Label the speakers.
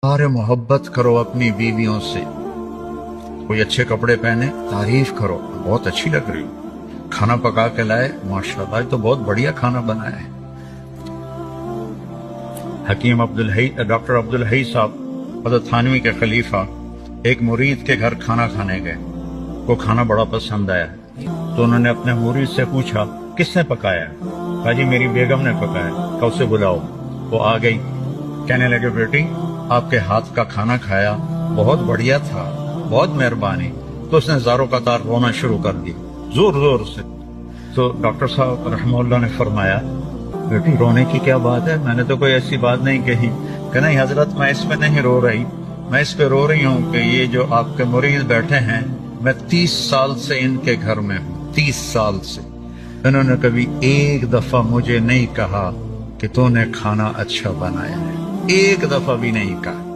Speaker 1: अरे मोहब्बत करो अपनी बीवियों से, कोई अच्छे कपड़े पहने तारीफ करो, बहुत अच्छी लग रही हो, खाना पका के लाए माशाल्लाह तो बहुत बढ़िया खाना बनाया है। हकीम डॉक्टर अब्दुल हई साहब हज़रत थानवी के खलीफा एक मुरीद के घर खाना खाने गए, वो खाना बड़ा पसंद आया तो उन्होंने अपने मुरीद से पूछा किसने पकाया? कहा जी मेरी बेगम ने पकाया। कहा उसे बुलाओ। वो आ गई, कहने लगे बेटी आपके हाथ का खाना खाया, बहुत बढ़िया था, बहुत मेहरबानी। तो उसने ज़ारो कतार रोना शुरू कर दी, जोर जोर से। तो डॉक्टर साहब रहमतुल्लाह ने फरमाया बेटी रोने की क्या बात है, मैंने तो कोई ऐसी बात नहीं कही। कि नहीं हजरत मैं इस पे नहीं रो रही, मैं इस पे रो रही हूँ कि ये जो आपके मुरीद बैठे हैं, मैं 30 साल से इनके घर में हूँ, 30 साल से इन्होंने कभी एक दफा मुझे नहीं कहा कि तूने खाना अच्छा बनाया है, एक दफा भी नहीं कहा।